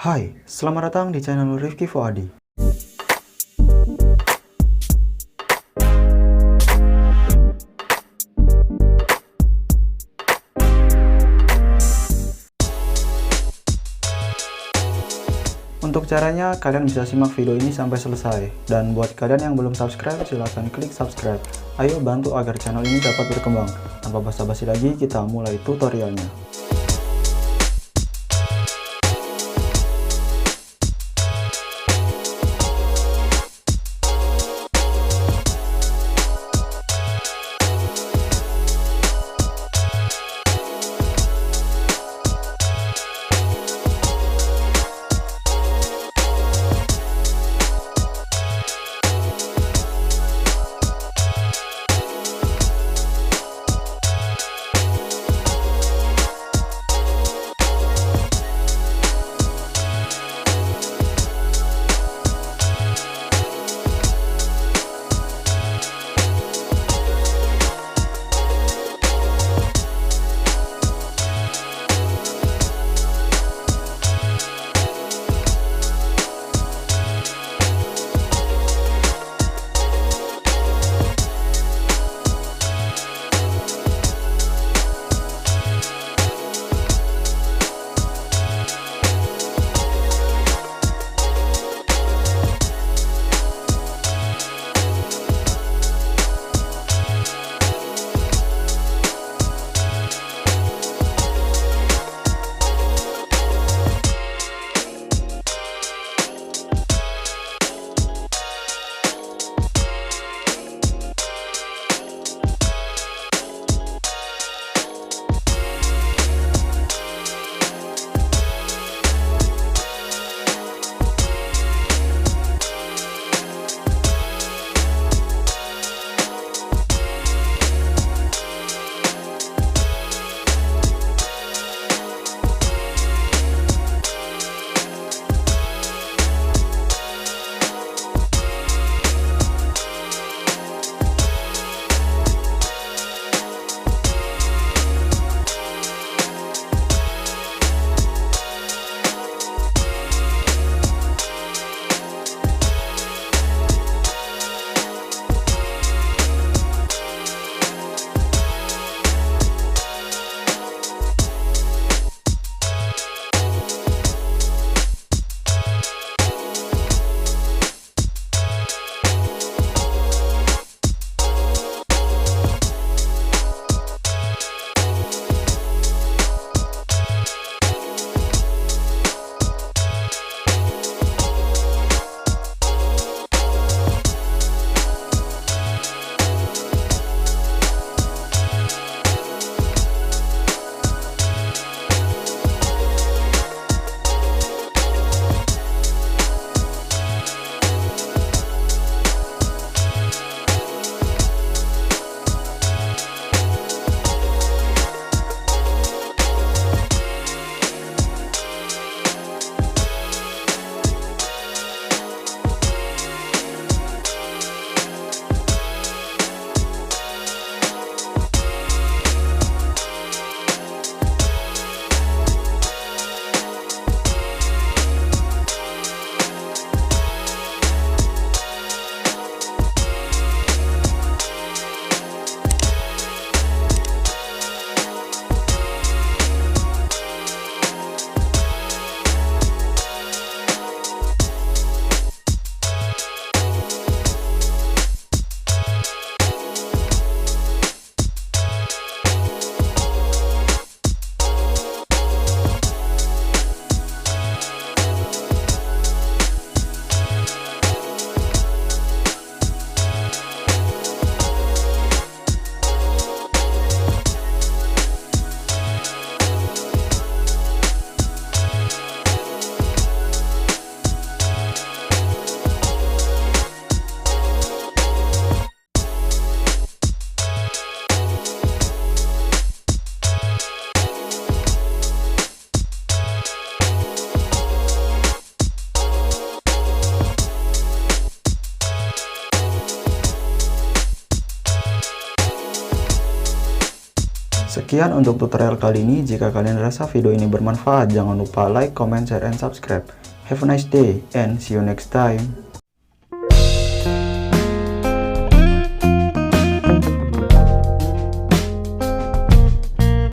Hai, selamat datang di channel Rifqi Fuadi. Untuk caranya, kalian bisa simak video ini sampai selesai. Dan buat kalian yang belum subscribe, silahkan klik subscribe. Ayo bantu agar channel ini dapat berkembang. Tanpa basa-basi lagi, kita mulai tutorialnya. Sekian untuk tutorial kali ini. Jika kalian rasa video ini bermanfaat, jangan lupa like, comment, share, and subscribe. Have a nice day and see you next time.